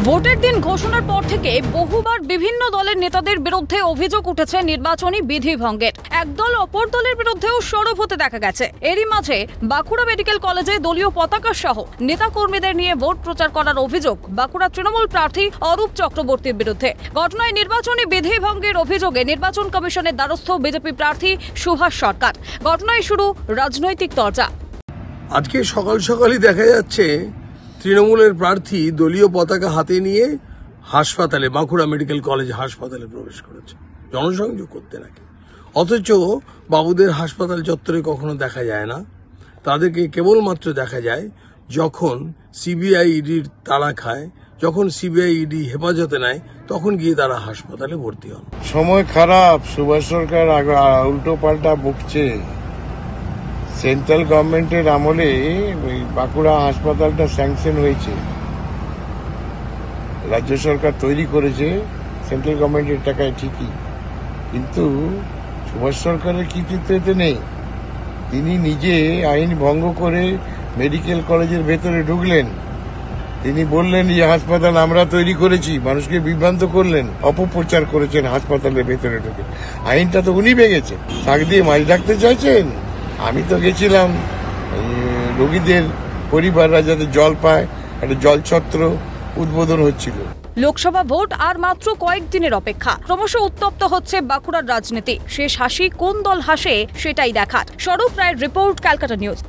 ভোটের দিন ঘোষণার পর থেকে বহুবার বিভিন্ন দলের নেতাদের বিরুদ্ধে অভিযোগ উঠেছে নির্বাচনী বিধি ভঙ্গের। একদল অপর দলের বিরুদ্ধেও সরব হতে দেখা গেছে। এরই মাঝে বাঁকুড়া মেডিকেল কলেজে দলীয় পতাকা সহ নেতাকর্মীদের নিয়ে ভোট প্রচার করার অভিযোগ বাঁকুড়া তৃণমূল প্রার্থী অরূপ চক্রবর্তীর বিরুদ্ধে। ঘটনায় নির্বাচনী বিধি ভঙ্গের অভিযোগে নির্বাচন কমিশনের দ্বারস্থ বিজেপি প্রার্থী সুভাষ সরকার। ঘটনায় শুরু রাজনৈতিক চর্চা। আজকে সকাল সকালই দেখা যাচ্ছে তৃণমূলের প্রার্থী দলীয় পতাকা হাতে নিয়ে হাসপাতালে, বাঁকুড়া মেডিকেল কলেজ হাসপাতালে প্রবেশ করেছে জনসংযোগ করতে নাকি। অথচ বাবুদের হাসপাতাল চত্বরে কখনো দেখা যায় না। তাদেরকে কেবলমাত্র দেখা যায় যখন সিবিআই ইডির তাড়া খায়, যখন সিবিআই ইডি হেফাজতে নেয়, তখন গিয়ে তারা হাসপাতালে ভর্তি হন। সময় খারাপ, সুভাষ সরকার উল্টো পাল্টা বকছে। সেন্ট্রাল গভর্নমেন্টের আমলে বাঁকুড়া হাসপাতালটা স্যাংশন হয়েছে, রাজ্য সরকার তৈরি করেছে সেন্ট্রাল গভর্নমেন্টের টাকায় ঠিকই, কিন্তু সুভাষ সরকারের কৃতিত্ব এতে নেই। তিনি নিজে আইন ভঙ্গ করে মেডিকেল কলেজের ভেতরে ঢুকলেন। তিনি বললেন যে হাসপাতাল আমরা তৈরি করেছি, মানুষকে বিভ্রান্ত করলেন, অপপ্রচার করেছেন হাসপাতালের ভেতরে ঢুকে। আইনটা তো উনি ভেঙেছেন। শাক দিয়ে মাছ ডাকতে চাইছেন। আমি তো গেছিলাম রোগীদের পরিবাররা যাতে জল পায়, একটা জলছত্র উদ্বোধন হচ্ছিল। লোকসভা ভোট আর মাত্র কয়েকদিনের অপেক্ষা। ক্রমশ উত্তপ্ত হচ্ছে বাঁকুড়ার রাজনীতি। শেষ হাসি কোন দল হাসে সেটাই দেখার। স্বরূপ রায়ের রিপোর্ট, ক্যালকাটা নিউজ।